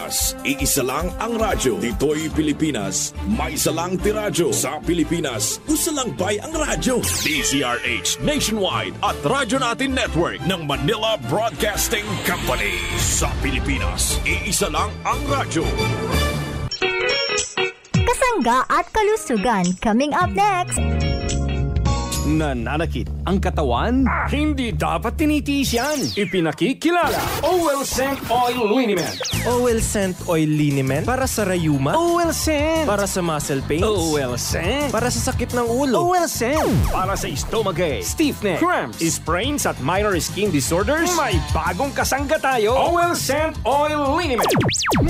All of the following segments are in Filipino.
Pilipinas, iisa lang ang radyo. Dito'y Pilipinas, may isa lang tiradyo. Sa Pilipinas, usa lang bay ang radyo. DZRH Nationwide at Radyo Natin Network ng Manila Broadcasting Company. Sa Pilipinas, iisa lang ang radyo. Kasangga at kalusugan coming up next. Nananakit ang katawan? Hindi dapat tinitiis yan. Ipinakikilala. OL Scent Oil Liniment. OL Scent Oil Liniment para sa rayuma. OL Scent Para sa muscle pains. OL Scent Para sa sakit ng ulo. OL Scent para sa stomachache, stiffness, cramps, sprains at minor skin disorders. May bagong kasangga tayo. OL Scent Oil Liniment.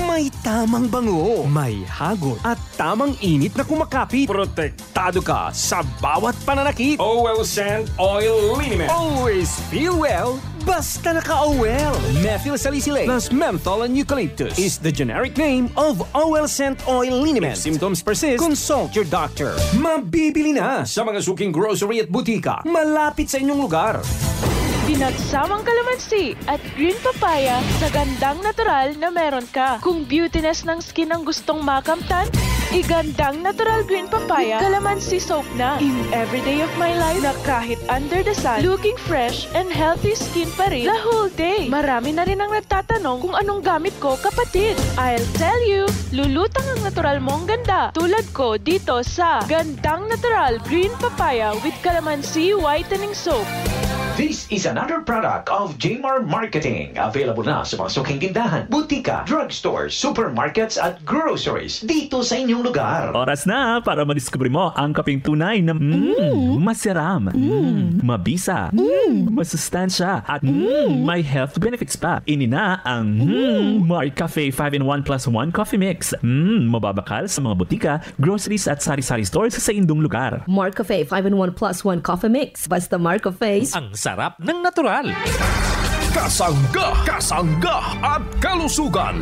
May tamang bango. May hagod at tamang init na kumakapit. Protektado ka sa bawat pananakit. OL Scent Oil Liniment. Always feel well, basta naka-OL. Methyl salicylate plus menthol and eucalyptus is the generic name of OL Scent Oil Liniment. If symptoms persist, consult your doctor. Mabibili na sa mga suking grocery at butika malapit sa inyong lugar. Pinagsamang kalamansi at green papaya sa gandang natural na meron ka. Kung beautiness ng skin ang gustong makamtan, igandang natural green papaya, kalamansi soap na. In every day of my life na kahit under the sun, looking fresh and healthy skin pa rin the whole day. Marami na rin ang nagtatanong kung anong gamit ko, kapatid. I'll tell you, lulutang ang natural mong ganda. Tulad ko dito sa gandang natural green papaya with calamansi whitening soap. This is another product of Jmar Marketing. Available na sa mga suking tindahan, butika, drugstores, supermarkets at groceries dito sa inyong lugar. Oras na para madiskubre mo ang kaping tunay na masiram, mabisa, masustansya at may health benefits pa. Inina ang MarCafe 5-in-1 plus 1 coffee mix. Mababakal sa mga butika, groceries at sari-sari stores sa indong lugar. MarCafe 5-in-1 plus 1 coffee mix. Basta MarCafe. Ang sarap ng natural. Kasangga, kasangga at kalusugan.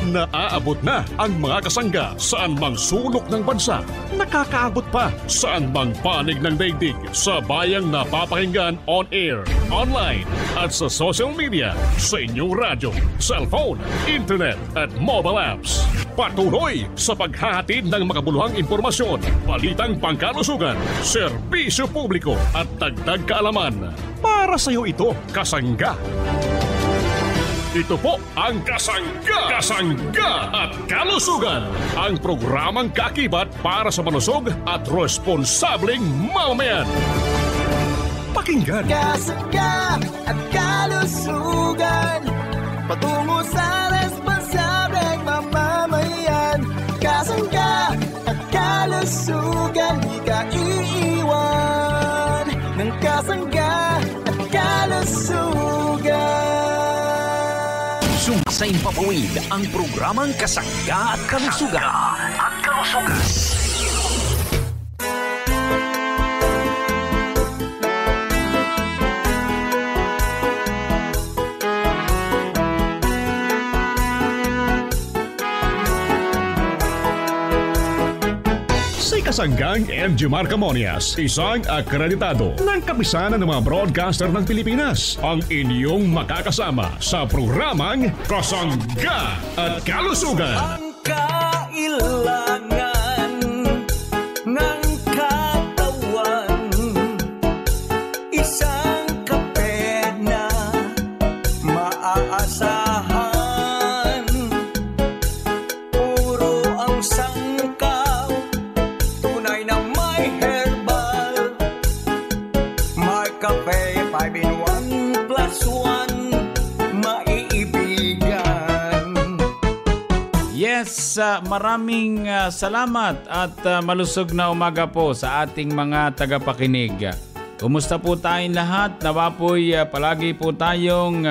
Naaabot na ang mga kasangga saan mang sulok ng bansa. Nakakaabot pa saan mang panig ng daigdig sa bayang napapakinggan on air, online at sa social media, sa inyong radyo, cellphone, internet at mobile apps. Patuloy sa paghahatid ng makabuluhang impormasyon, balitang pangkalusugan, serbisyo publiko at dagdag kaalaman. Para sa iyo ito, kasangga. Ito po ang Kasangga, Kasangga at Kalusugan, ang programang kakibat para sa malusog at responsableng mamamayan. Pakinggan. Kasangga at Kalusugan, patungo sa responsableng mamamayan. Kasangga at Kalusugan, di ka iiwan ng Kasangga at Kalusugan. Sa impapawid ang programang Kasangga at Kalusugan. Kasanggang MG Marcamonias, isang akreditado ng kapisanan ng mga broadcaster ng Pilipinas, ang inyong makakasama sa programang Kasangga at Kalusugan. Ang kailangan ng katawan, isang kape na maaasahan, puro ang sangkaw, tunay na may herbal. May kape 5-in-1 plus 1, maiibigan. Yes, maraming salamat at malusog na umaga po sa ating mga tagapakinig. Kumusta po tayong lahat? Nawa po'y palagi po tayong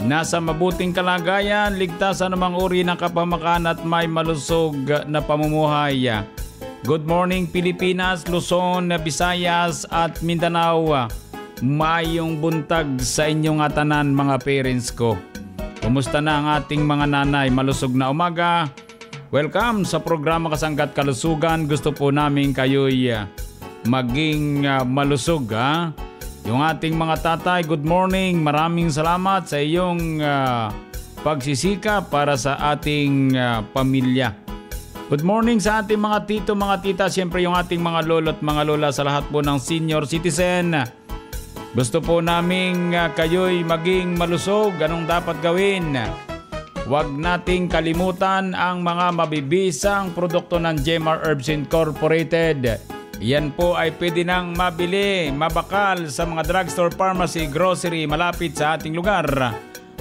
nasa mabuting kalagayan, ligtas sa anumang uri ng kapahamakan at may malusog na pamumuhay. Good morning Pilipinas, Luzon, Visayas at Mindanao. Mayong buntag sa inyong atanan mga parents ko. Kumusta na ang ating mga nanay? Malusog na umaga. Welcome sa programa Kasangga at Kalusugan. Gusto po namin kayo'y maging malusog, ha? Yung ating mga tatay, good morning. Maraming salamat sa iyong pagsisika para sa ating pamilya. Good morning sa ating mga tito, mga tita, siyempre yung ating mga lolo at mga lola, sa lahat po ng senior citizen. Gusto po naming kayo'y maging malusog. Anong dapat gawin? Huwag nating kalimutan ang mga mabibisang produkto ng Jmar Herbs Incorporated. Yan po ay pwede nang mabili, mabakal sa mga drugstore, pharmacy, grocery malapit sa ating lugar.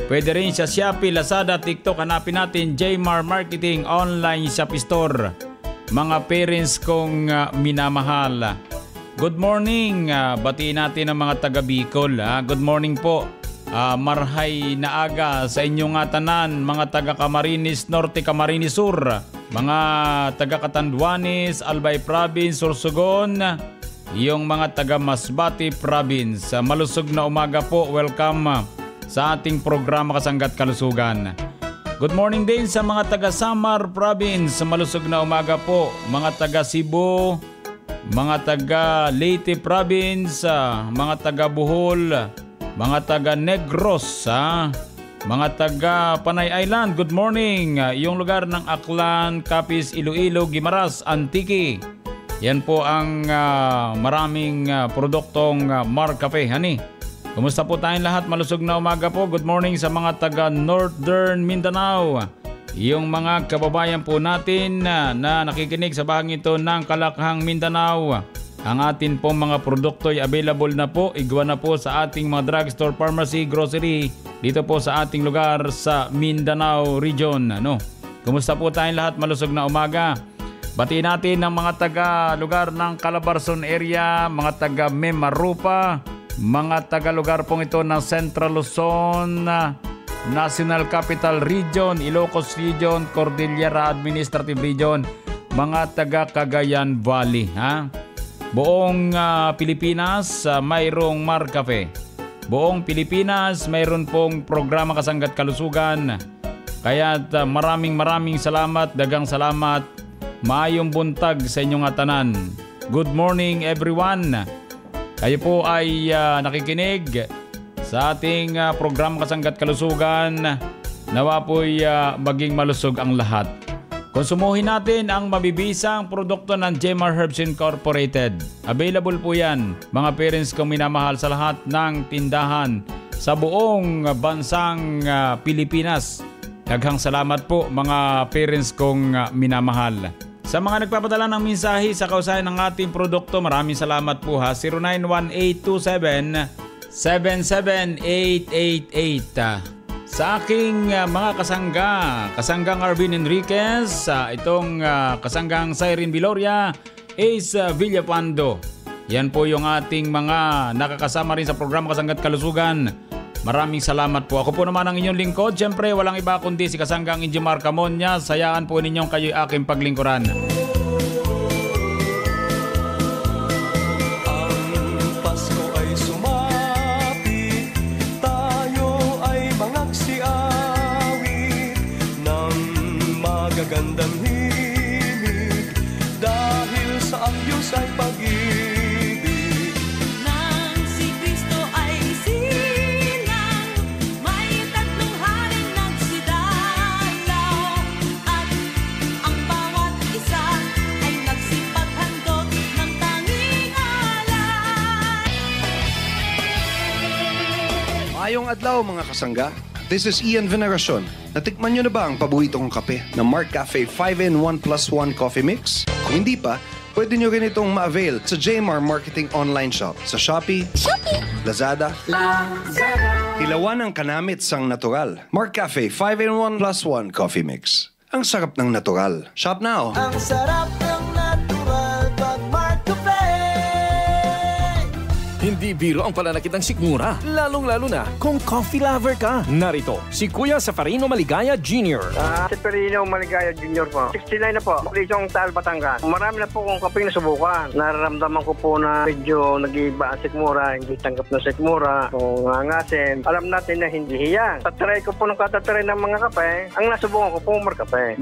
Pwede rin sa Shopee, Lazada, TikTok. Hanapin natin Jmar Marketing Online Shopee Store. Mga parents kong minamahal, good morning. Batiin natin ang mga taga Bicol. Good morning po. Marhay na aga sa inyong tanan, mga taga Camarines Norte, Camarines Sur, mga taga Catanduanes, Albay Province, Sorsogon, yung mga taga Masbate Province. Malusog na umaga po. Welcome sa ating programa Kasangga't Kalusugan. Good morning din sa mga taga Samar Province. Malusog na umaga po. Mga taga Cebu, mga taga Leyte Province, mga taga Bohol, mga taga Negros, mga taga Panay Island. Good morning. Yung lugar ng Aklan, Capiz, Iloilo, Guimaras, Antique. Yan po ang maraming produktong Mar Cafe, honey. Kumusta po tayong lahat? Malusog na umaga po. Good morning sa mga taga Northern Mindanao. Yung mga kababayan po natin na nakikinig sa bahaging ito ng Kalakhang, Mindanao. Ang atin pong mga produkto ay available na po. Igwa na po sa ating mga drugstore, pharmacy, grocery dito po sa ating lugar sa Mindanao region. Kumusta po tayong lahat? Malusog na umaga. Batiin natin ang mga taga lugar ng Calabarzon area, mga taga Memarupa, mga taga-lugar pong ito ng Central Luzon, National Capital Region, Ilocos Region, Cordillera Administrative Region, mga taga Cagayan Valley. Buong Pilipinas, mayroong Mar Cafe. Buong Pilipinas, mayroon pong programa Kasangga't Kalusugan. Kaya maraming salamat, dagang salamat. Maayong buntag sa inyong tanan. Good morning everyone. Kayo po ay nakikinig sa ating programa Kasangga't Kalusugan. Nawa po'y maging malusog ang lahat. Konsumuhin natin ang mabibisang produkto ng Jmar Herbs Incorporated. Available po yan, mga parents kong minamahal, sa lahat ng tindahan sa buong bansang Pilipinas. Daghang salamat po mga parents kong minamahal. Sa mga nagpapadala ng mensahe sa kausayan ng ating produkto, maraming salamat po ha. 091827-77888. Sa aking mga kasanggang Arvin Enriquez, itong kasanggang Cyrene Viloria, Ace Villapando. Yan po yung ating mga nakakasama rin sa programa Kasangga't Kalusugan. Maraming salamat po. Ako po naman ang inyong lingkod. Siyempre, walang iba kundi si Kasanggang Injimar Camonya. Sayaan po ninyong kayo'y aking paglingkuran. Ang Pasko ay sumapit, tayo ay mangagsiawit ng magagandang himig, dahil sa ang Diyos ay pag-ibig. Mayong adlaw mga kasangga. This is Ian Veneracion. Natikman nyo na ba ang paborito kong kape na Mark Cafe 5-in-1 + 1 Coffee Mix? Kung hindi pa, pwede nyo rin itong ma-avail sa Jmar Marketing Online Shop sa Shopee, Lazada, Hilawan ang kanamit sang natural. Mark Cafe 5-in-1 + 1 Coffee Mix. Ang sarap ng natural. Shop now! Ang sarap ng natural pag Mark Cafe. Hindi biro ang pananakit ng sikmura, lalong-lalo na kung coffee lover ka. Narito, si Kuya Safarino Maligaya Jr. Si Perino Maligaya Jr. po. 69 na po. Lisong Taal, Batangas. Marami na po kong kaping nasubukan. Nararamdaman ko po na medyo nag-iiba ang sikmura, hindi tanggap na sikmura, o ngangasin. Alam natin na hindi hiyan. Tatry ko po ng katatry ng mga kape. Ang nasubukan ko po, Mar Kape.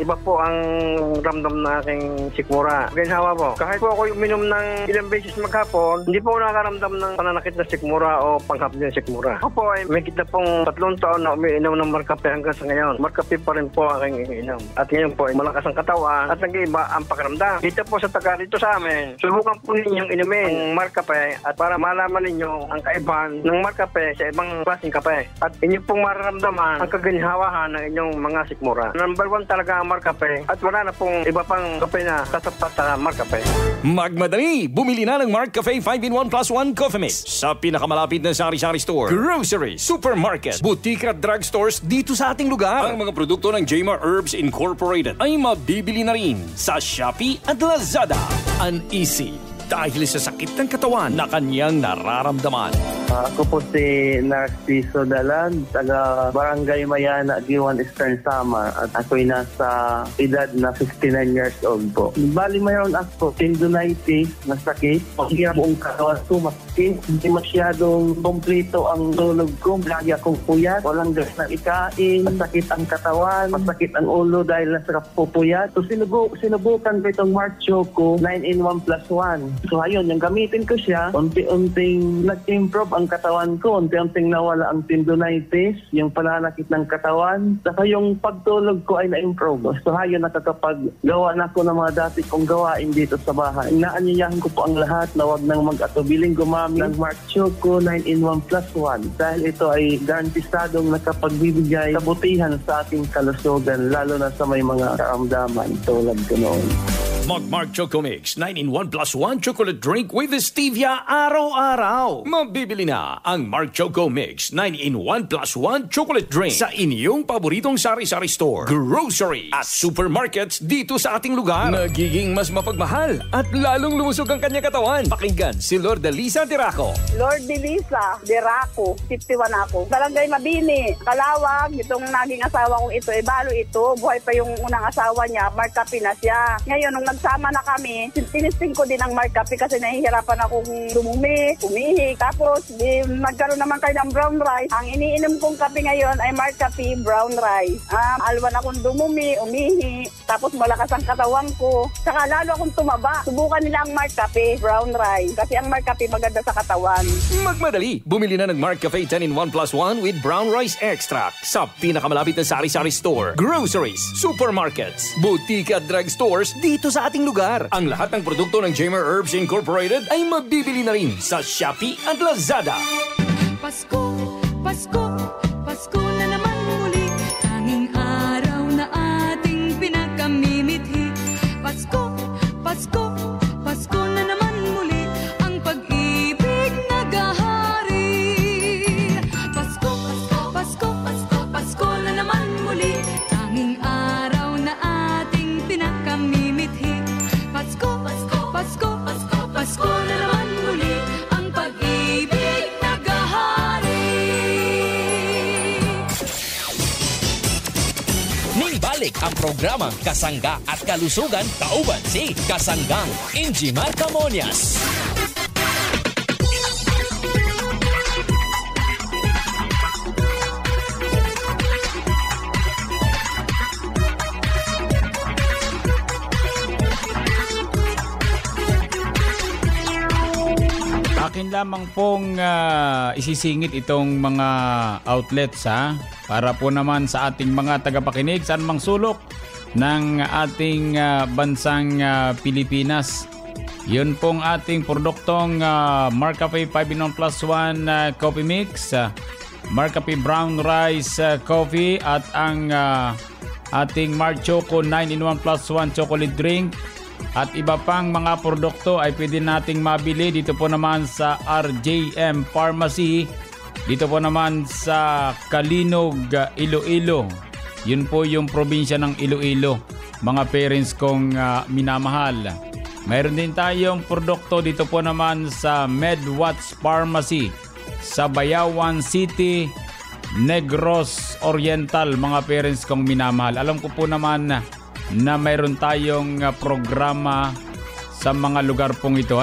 Iba po ang ramdam na aking sikmura. Ginhawa po. Kahit po ako uminom ng ilang beses maghapon, hindi po ako nakaramdam ng pananakit na sikmura o panghapdi ng sikmura. Ako po ay may kita pong 3 taon na umiinom ng Marcape hanggang sa ngayon. Marcape pa rin po aking iniinom. At ngayon po ay malakas ang katawan at nag-iiba ang pakiramdam. Dito po sa taga dito sa amin, subukan po ninyong inumin ang Marcape at para malaman ninyo ang kaibahan ng Marcape sa ibang klaseng kape. At inyo pong mararamdaman ang kaginhawahan ng inyong mga sikmura. Number 1 talaga ang Marcape at wala na pong iba pang kape na tatapat sa Marcape. Magmadali! Bumili na ng Marcafe 5-in-1 plus 1 Coffee Mix sa pinakamalapit na sari-sari store, grocery, supermarket, boutique at drugstores dito sa ating lugar. Ang mga produkto ng Jmar Herbs Incorporated ay mabibili na rin sa Shopee at Lazada. Uneasy dahil sa sakit ng katawan na kanyang nararamdaman. Ako po si Narciso Dalan, taga Barangay Mayana, Giwan, Eastern Samar. At ako'y nasa edad na 59 years old po. Bali mayroon ako tendonitis na sakit. Ang hirap buong katawan ko, masakit. Hindi masyadong kompleto ang tulog ko. Lagi akong puyat, walang gas na ikain, masakit ang katawan, masakit ang ulo dahil nasa pupuyat. So sinubukan ko itong Mark Choco 9-in-1 plus 1. So ayun, yung gamitin ko siya, unti-unting nag-improve ang katawan ko, unti-unting nawala ang tendonitis, yung pananakit ng katawan, saka yung pagtulog ko ay na-improve. So ayun, nakakapag-gawa na ako ng mga dati kong gawain dito sa bahay. Inaanyayahan ko po ang lahat na wag nang mag-atubiling gumamit ng Mark Choco 9-in-1 plus 1 dahil ito ay garantisadong nakapagbibigay kabutihan sa ating kalusugan, lalo na sa may mga karamdaman tulad ko noon. Mag-Mark Choco Mix 9-in-1 plus 1 chocolate drink with stevia araw-araw. Mabibili na ang Mark Choco Mix 9-in-1 plus 1 chocolate drink sa inyong paboritong sari-sari store, grocery at supermarkets dito sa ating lugar. Nagiging mas mapagmahal at lalong lumusog ang kanyang katawan. Pakinggan si Lord Delisa Diraco. Lord Delisa Diraco, 51 ako. Barangay Mabini, Kalawag, itong naging asawa kong ito, balo ito. Buhay pa yung unang asawa niya, Marcape na siya. Ngayon, nung nagsama na kami, tinisting ko din ang Marcape kasi nahihirapan akong dumumi, umihi. Tapos, nagkaroon naman kayo ng brown rice. Ang iniinom kong kape ngayon ay Marcape brown rice. Alwan akong dumumi, umihi. Tapos malakas ang katawan ko. Saka lalo akong tumaba. Subukan nila ang Marcape brown rice kasi ang Marcape maganda sa katawan. Magmadali! Bumili na ng Marcape 10-in-1 plus 1 with brown rice extract sa pinakamalapit na sari-sari store, groceries, supermarkets, boutique at drugstores dito sa ating lugar. Ang lahat ng produkto ng Jmar Herbs Incorporated ay mabibili na rin sa Shopee at Lazada. Pasko, Pasko, Pasko na naman muli. Tanging araw na ating pinakamimithi. Pasko, Pasko, Pasko na naman muli. Ang pag-ibig nagahari. Pasko, Pasko, Pasko, Pasko na naman muli. Tanging araw na ating pinakamimithi. Pasko, Pasko, Pasko, Pasko, Pasko na naman muli. Ang pag-ibig nagahari. Balik ang programang Kasangga at Kalusugan kauban si Kasanggang Injimar Camonias. Akin lamang pong isisingit itong mga outlets para po naman sa ating mga tagapakinig saan mang sulok ng ating bansang Pilipinas. Yun pong ating produktong Marcape 5-in-1 plus 1 coffee mix, Marcape brown rice coffee at ang ating Mark Choco 9-in-1 plus 1 chocolate drink. At iba pang mga produkto ay pwede nating mabili dito po naman sa RJM Pharmacy. Dito po naman sa Kalinog, Iloilo. Yun po yung probinsya ng Iloilo. Mga parents kong minamahal. Mayroon din tayong produkto dito po naman sa MedWatch Pharmacy sa Bayawan City, Negros Oriental. Mga parents kong minamahal. Alam ko po naman na mayroon tayong programa sa mga lugar pong ito.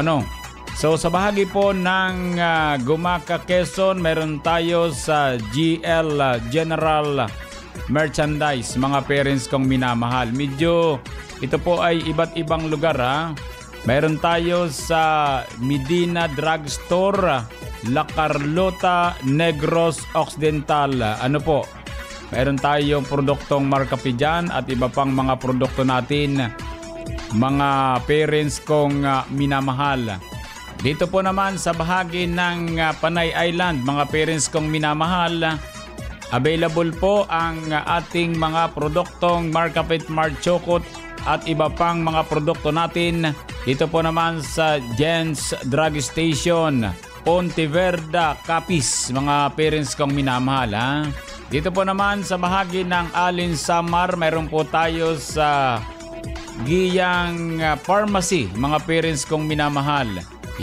So sa bahagi po ng Gumaca, Quezon, mayroon tayo sa GL General Merchandise, mga parents kong minamahal. Medyo ito po ay iba't ibang lugar Meron tayo sa Medina Drugstore, La Carlota, Negros Occidental. Ano po? Meron tayong produktong Marcafe dyan at iba pang mga produkto natin, mga parents kong minamahal. Dito po naman sa bahagi ng Panay Island, mga parents kong minamahal, available po ang ating mga produktong Marcafe Mart Chocolate at iba pang mga produkto natin. Dito po naman sa Jens Drug Station, Pontevedra, Capiz, mga parents kong minamahal. Dito po naman sa bahagi ng Alin Samar, mayroon po tayo sa Giyang Pharmacy, mga parents kong minamahal.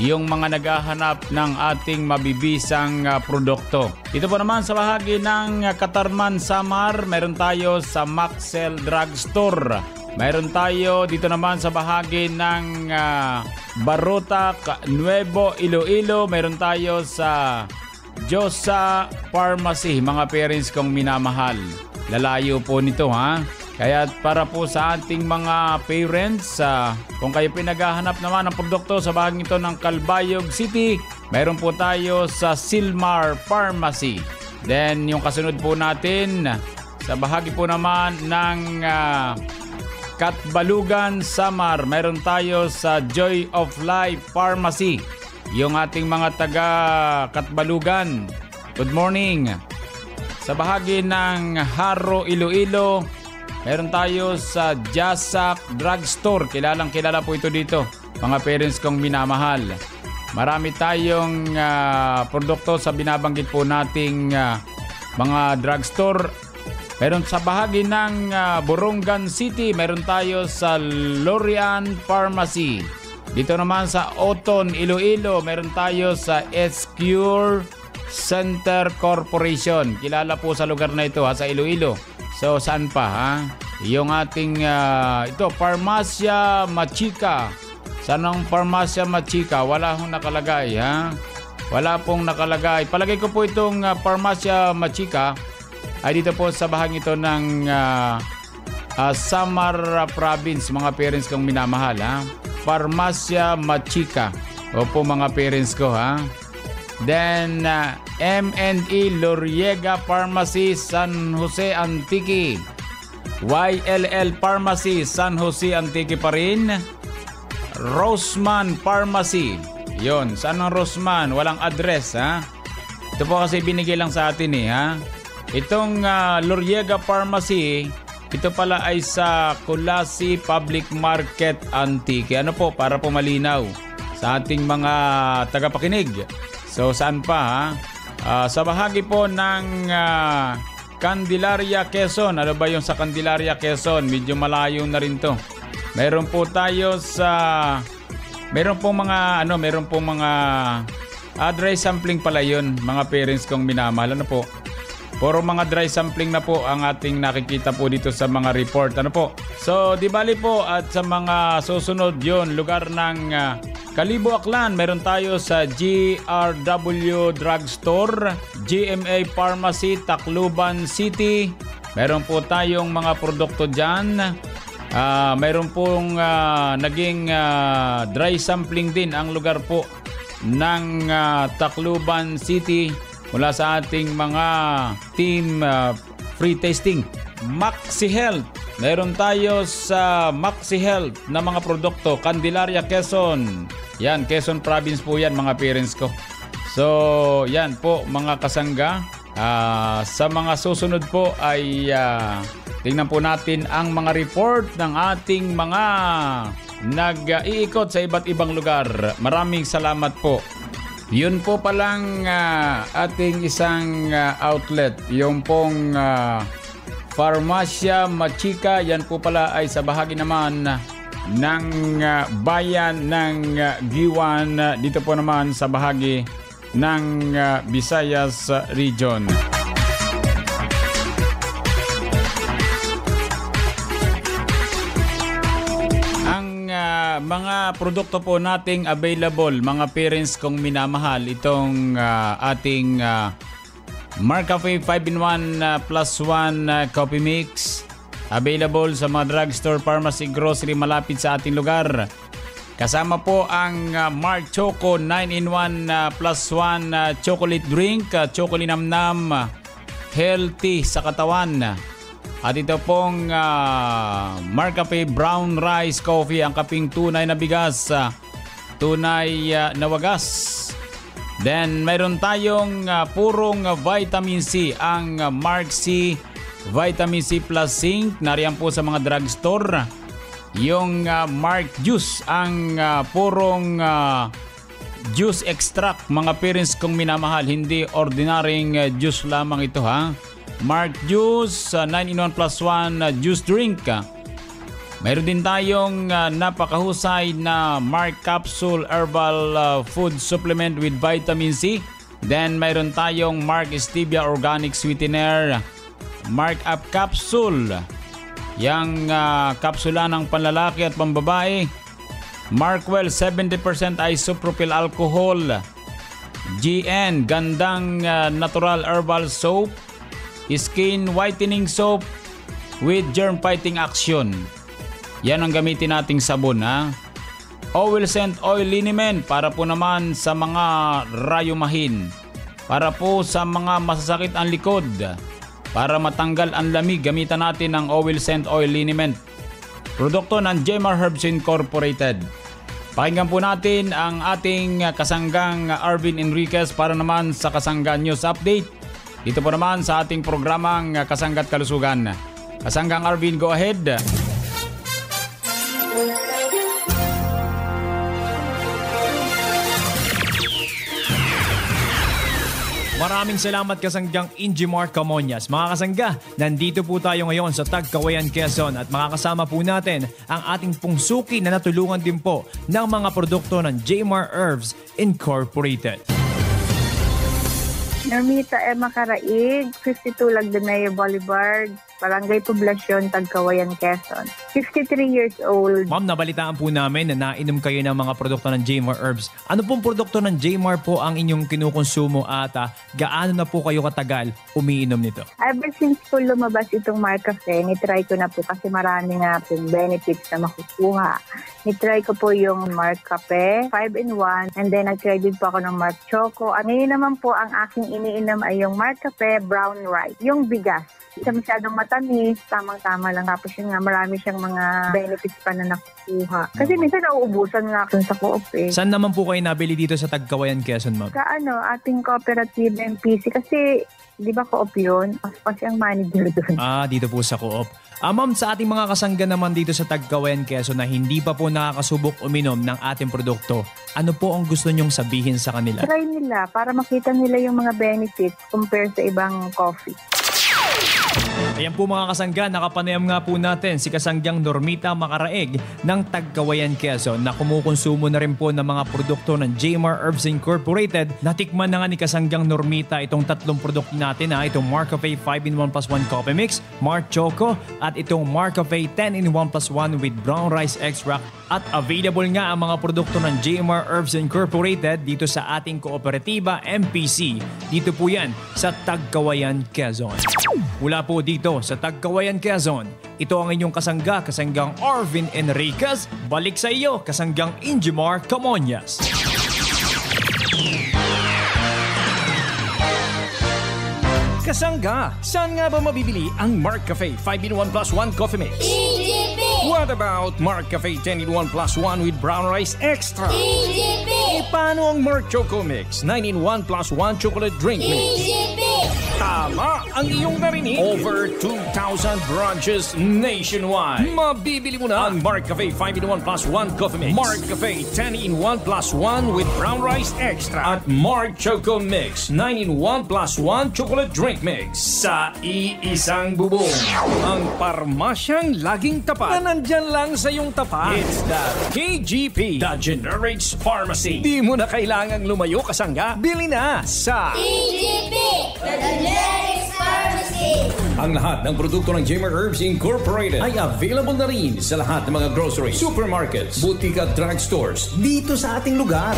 Yung mga naghahanap ng ating mabibisang produkto. Dito po naman sa bahagi ng Katarman Samar, mayroon tayo sa Maxel Drugstore. Mayroon tayo dito naman sa bahagi ng Barotac, Nuevo Iloilo. Mayroon tayo sa Josa Pharmacy, mga parents kong minamahal. Lalayo po nito Kaya para po sa ating mga parents, kung kayo pinaghahanap naman ng produkto sa bahagi ito ng Calbayog City, mayroon po tayo sa Silmar Pharmacy. Then yung kasunod po natin, sa bahagi po naman ng Katbalugan Samar, mayroon tayo sa Joy of Life Pharmacy. Yung ating mga taga Katbalugan, good morning. Sa bahagi ng Haro, Iloilo, meron tayo sa Jasak Drugstore. Kilala po ito dito, mga parents kong minamahal. Marami tayong produkto sa binabanggit po nating mga drugstore. Meron sa bahagi ng Borongan City, meron tayo sa Lorian Pharmacy. Dito naman sa Oton, Iloilo, meron tayo sa Escure Center Corporation. Kilala po sa lugar na ito sa Iloilo. So saan pa yung ating ito, Farmacia Machika. Saan ang Farmacia Machika? Wala hong nakalagay Wala pong nakalagay. Palagay ko po itong Farmacia Machika ay dito po sa bahagi ito ng Samar Province, mga parents kong minamahal Farmacia Machika. Opo mga parents ko Then M&E Loriega Pharmacy, San Jose Antique. YLL Pharmacy, San Jose Antique pa rin. Roseman Pharmacy. Yon, saan ang Roseman? Walang address Ito po kasi binigay lang sa atin Itong Loriega Pharmacy, ito pala ay sa Kulasi Public Market Antique. Ano po, para po malinaw sa ating mga tagapakinig. So saan pa sa bahagi po ng Candelaria, Quezon. Ano ba yung sa Candelaria, Quezon? Medyo malayo na rin to. Meron po tayo sa meron pong mga dry sampling pala yun, mga parents kong minamahal. Ano po? Puro mga dry sampling na po ang ating nakikita po dito sa mga report. Ano po? So, di bali po at sa mga susunod yon lugar ng Kalibo, Aklan, meron tayo sa GRW Drugstore, GMA Pharmacy, Tacloban City. Meron po tayong mga produkto dyan. Meron pong naging dry sampling din ang lugar po ng Tacloban City mula sa ating mga team free tasting. Maxi Health. Meron tayo sa Maxi Health na mga produkto. Candelaria, Quezon. Yan, Quezon Province po yan, mga parents ko. So, yan po mga kasangga. Sa mga susunod po ay tingnan po natin ang mga report ng ating mga nag-iikot sa iba't ibang lugar. Maraming salamat po. Yun po palang ating isang outlet. Yung pong Farmacia Machika. Yan po pala ay sa bahagi naman ng bayan ng Giwan. Dito po naman sa bahagi ng Visayas Region. Mga produkto po nating available, mga parents kong minamahal, itong ating Marcafe 5-in-1 plus 1 coffee mix, available sa mga drugstore, pharmacy, grocery malapit sa ating lugar. Kasama po ang Mark Choco 9-in-1 plus 1 chocolate drink, chocolinamnam, healthy sa katawan. At ito pong Mark Cafe Brown Rice Coffee, ang kaping tunay na bigas, tunay na wagas. Then mayroon tayong purong vitamin C, ang Mark C Vitamin C Plus Zinc, nariyan po sa mga drugstore. Yung Mark Juice, ang purong juice extract, mga parents kong minamahal, hindi ordinaryong juice lamang ito ha. Mark Juice 9-in-1 plus 1 juice drink. Mayroon din tayong napakahusay na Mark Capsule Herbal Food Supplement with Vitamin C. Then mayroon tayong Mark Stevia Organic Sweetener, Mark Up Capsule, yang kapsula ng panlalaki at pambabae. Markwell 70% isopropyl alcohol, GN Gandang Natural Herbal Soap, Skin Whitening Soap with Germ Fighting Action. Yan ang gamitin nating sabon ha. Oil Scent Oil Liniment para po naman sa mga rayumahin, para po sa mga masasakit ang likod. Para matanggal ang lamig, gamitan natin ang Oil Scent Oil Liniment. Produkto ng Jemar Herbs Incorporated. Pakinggan po natin ang ating kasanggang Arvin Enriquez para naman sa Kasanggan News Update. Dito po naman sa ating programang Kasangga't Kalusugan. Kasanggang Arvin, go ahead. Maraming salamat kasanggang Injimar Camonias. Mga kasangga, nandito po tayo ngayon sa Tagkawayan, Quezon at makakasama po natin ang ating pong suki na natulungan din po ng mga produkto ng Jmar Herbs Incorporated. Normita Emma Caraig, 52 Lagdanayo Boulevard, Barangay Poblacion, Tagkawayan, Quezon. 53 years old. Ma'am, nabalitaan po namin na nainom kayo ng mga produkto ng Jmar Herbs. Ano pong produkto ng Jmar po ang inyong kinukonsumo at gaano na po kayo katagal umiinom nito? Ever since po lumabas itong Mark Cafe, nitry ko na po kasi marami nga pong benefits na makukuha. Nitry ko po yung Mark Cafe, 5-in-1, and then nag-try din po ako ng Mark Choco. At ngayon naman po ang aking iniinom ay yung Mark Cafe Brown Rice, yung bigas. Isa masyadong matamis, tamang-tama lang. Tapos yun nga, marami siyang mga benefits pa na nakukuha. Kasi minsan nauubusan nga sa co-op eh. Saan naman po kayo nabili dito sa Tagkawayan, Quezon, ma'am? Sa ating cooperative MPC. Kasi, di ba co-op yun? Kasi ang manager doon. Dito po sa co-op. Ma'am, sa ating mga kasangga naman dito sa Tagkawayan, Quezon na hindi pa po nakakasubok uminom ng ating produkto, ano po ang gusto nyong sabihin sa kanila? Try nila para makita nila yung mga benefits compare sa ibang coffee. Ayan po mga kasangga, nakapanayam nga po natin si kasanggang Normita Macaraig ng Tagkawayan, Quezon na kumukonsumo na rin po ng mga produkto ng Jmar Herbs Incorporated. Natikman na nga ni kasanggang Normita itong tatlong produkto natin itong Mark Cafe 5-in-1 plus 1 coffee mix, Mark Choco at itong Mark Cafe 10-in-1 plus 1 with brown rice extract. At available nga ang mga produkto ng Jmar Herbs Incorporated dito sa ating kooperatiba MPC. Dito po yan sa Tagkawayan, Quezon. Mula po dito sa Tagkawayan, Quezon, ito ang inyong kasanggang Arvin Enriquez. Balik sa iyo, kasanggang Injimar Camonias. Kasangga, saan nga ba mabibili ang Mark Cafe 5-in-1 plus 1 coffee mix? EGP! What about Mark Cafe 10-in-1 plus 1 with brown rice extra? EGP! Paano ang Mark Choco Mix 9-in-1 plus 1 chocolate drink mix? EGP! Tama ang iyong narinig. Over 2,000 branches nationwide. Mabibili mo na ang Mark Cafe 5-in-1 plus 1 coffee mix, Mark Cafe 10-in-1 plus 1 with brown rice extra, at Mark Choco Mix 9-in-1 plus 1 chocolate drink mix sa iisang bubong. Ang parmasyang laging tapat na nandyan lang sa iyong tapat. It's the KGP, the Generics Pharmacy. Di mo na kailangang lumayo, kasangga. Bili na sa KGP, the Generics Pharmacy. Ang lahat ng produkto ng Jmar Herbs Incorporated ay available na rin sa lahat ng mga grocery, supermarkets, boutique at drugstores dito sa ating lugar.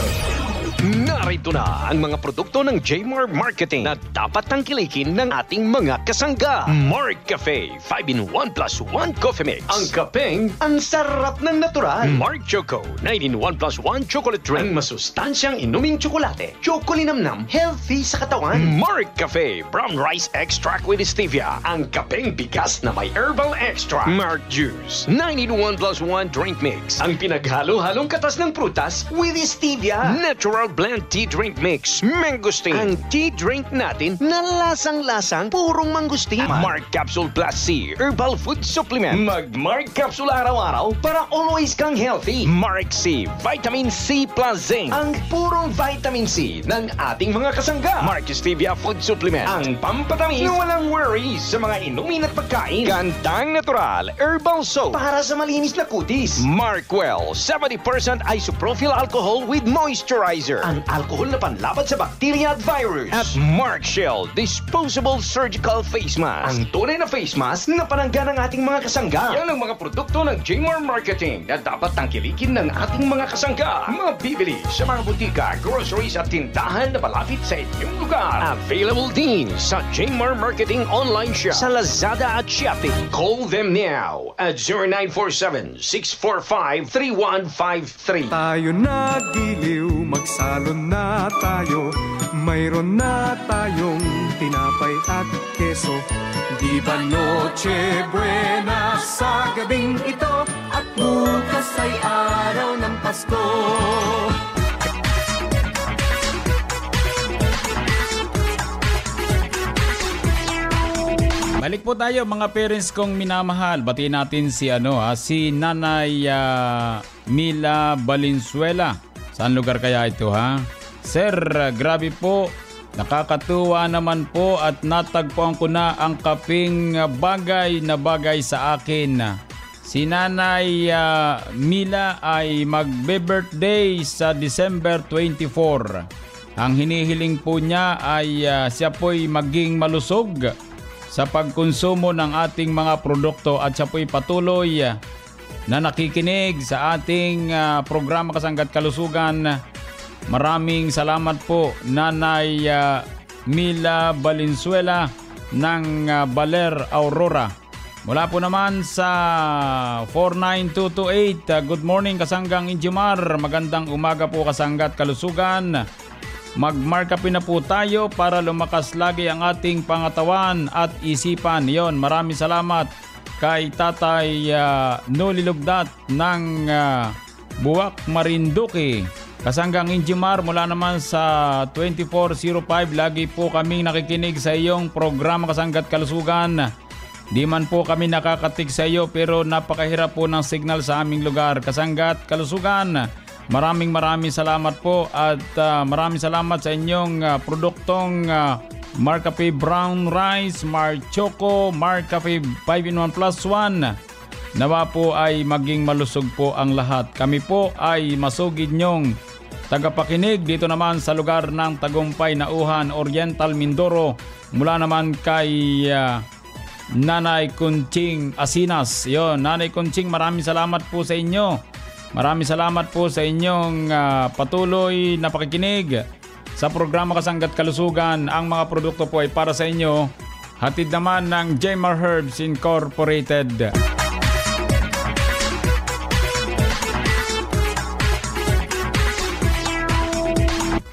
Narito na ang mga produkto ng Jmar Marketing na dapat tangkilikin ng ating mga kasangga. Mark Cafe 5-in-1 plus 1 coffee mix. Ang kapeng ang sarap ng natural. Mark Choco 9-in-1 plus 1 chocolate drink. Ang masustansyang inuming tsokolate. Chocolinamnam, healthy sa katawan. Mark Cafe brown rice extract with stevia. Ang kapeng bigas na may herbal extract. Mark Juice 9-in-1 plus 1 drink mix. Ang pinaghalo-halong katas ng prutas with stevia. Natural blend tea drink mix. Mangosteen. Ang tea drink natin na lasang-lasang purong mangosteen. Mark Capsule Plus C Herbal Food Supplement. Mag-Mark Capsule araw-araw para always kang healthy. Mark C Vitamin C Plus Zinc. Ang purong vitamin C ng ating mga kasangga. Mark Stevia Food Supplement. Ang pampatamis na walang worries sa mga inumin at pagkain. Gandang natural Herbal Soap para sa malinis na kutis. Mark Well 70% isopropyl alcohol with moisturizer. Ang alcohol na panlaban sa bacteria at virus. At Mark Shell Disposable Surgical Face Mask. Ang tunay na face mask na panangga ng ating mga kasangga. Yan ang mga produkto ng Jmar Marketing na dapat tangkilikin ng ating mga kasangga. Mabibili sa mga butika, groceries at tindahan na malapit sa inyong lugar. Available din sa Jmar Marketing online shop sa Lazada at Shopee. Call them now at 0947-645-3153. Tayo na giliw, magsalon na tayo. Mayroon na tayong tinapay at keso. Di ba Noche Buena sa gabing ito? At bukas ay araw ng Pasko. Balik po tayo mga parents kong minamahal. Batiin natin si si Nanay Mila Valenzuela. Saan lugar kaya ito ha? Sir, grabe po. Nakakatuwa naman po at natagpuan ko na ang kaping bagay na bagay sa akin. Si Nanay Mila ay magbe-birthday sa December 24. Ang hinihiling po niya ay siya po'y maging malusog sa pagkonsumo ng ating mga produkto at siya po'y patuloy na nakikinig sa ating programa Kasangga't Kalusugan. Maraming salamat po Nanay Mila Valenzuela ng Baler, Aurora. Mula po naman sa 49228, good morning Kasanggang Injimar. Magandang umaga po Kasangga't Kalusugan. Mag-markup na po tayo para lumakas lagi ang ating pangatawan at isipan. Yon, maraming salamat kay Tatay Noli Lugdat ng Buwak, Marinduque. Kasanggang Injimar, mula naman sa 2405, lagi po kaming nakikinig sa iyong programa Kasangga't Kalusugan. Di man po kami nakakatig sa iyo pero napakahirap po ng signal sa aming lugar. Kasangga't Kalusugan, maraming salamat po at maraming salamat sa inyong produktong Mark Cafe Brown Rice, Mark Choco, Mark Cafe 5-in-1 plus 1. Nawa po ay maging malusog po ang lahat. Kami po ay masugid nyong tagapakinig dito naman sa lugar ng Tagumpay, Nauhan, Oriental, Mindoro. Mula naman kay Nanay Kunching Asinas. Yon, Nanay Kunching, maraming salamat po sa inyo. Maraming salamat po sa inyong patuloy na pakikinig sa programa Kasangga't Kalusugan. Ang mga produkto po ay para sa inyo. Hatid naman ng Jmar Herbs Incorporated.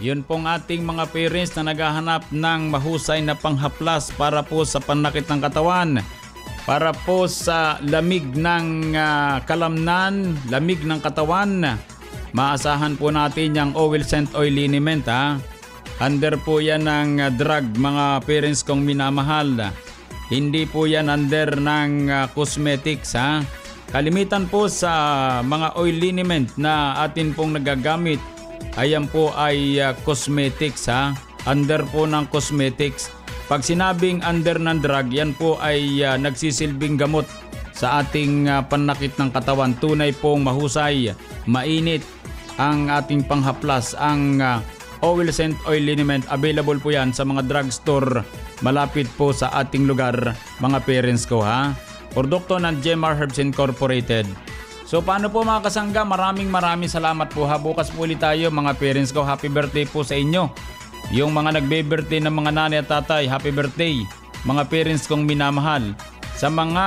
Yun pong ating mga parents na naghahanap ng mahusay na panghaplas para po sa panakit ng katawan. Para po sa lamig ng kalamnan, lamig ng katawan, maasahan po natin yung Oil Scent Oil Liniment ha. Under po yan ng drug mga parents kong minamahal. Hindi po yan under ng cosmetics ha. Kalimitan po sa mga oil liniment na atin pong nagagamit, ayan po ay cosmetics ha. Under po ng cosmetics. Pag sinabing under ng drug, yan po ay nagsisilbing gamot sa ating panakit ng katawan. Tunay pong mahusay, mainit ang ating panghaplas. Ang Oil Scent Oil Liniment, available po yan sa mga drugstore malapit po sa ating lugar mga parents ko ha. Produkto ng Jmar Herbs Incorporated. So paano po mga kasangga, maraming salamat po ha. Bukas po ulit tayo mga parents ko. Happy birthday po sa inyo. Yung mga nagbe-birthday ng mga nanay at tatay, happy birthday. Mga parents kong minamahal. Sa mga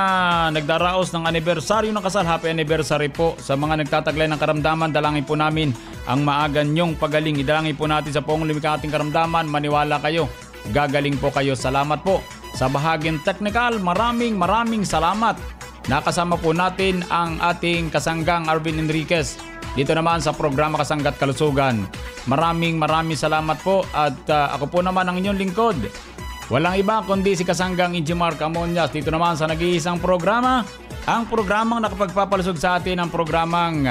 nagdaraos ng anibersaryo ng kasal, happy anniversary po. Sa mga nagtataglay ng karamdaman, dalangin po namin ang maaga niyong pagaling. Idalangin po natin sa poong lumikating karamdaman. Maniwala kayo, gagaling po kayo. Salamat po. Sa bahaging technical, maraming salamat. Nakasama po natin ang ating kasanggang Arvin Enriquez. Dito naman sa programa Kasangga't Kalusugan. Maraming salamat po at ako po naman ang inyong lingkod. Walang iba kundi si kasanggang Injimar Camonias. Dito naman sa nag-iisang programa, ang programang nakapagpapalusog sa atin ang programang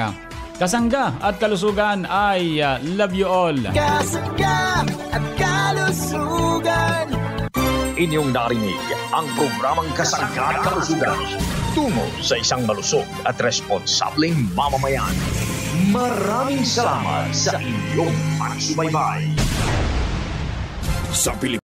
Kasangga at Kalusugan ay Love You All. Kasangga at Kalusugan. Inyong narinig ang programang Kasangga at Kalusugan tungo sa isang malusog at responsableng mamamayan. Maraming salamat sa inyong pagsubaybay. Sa Pilipinas.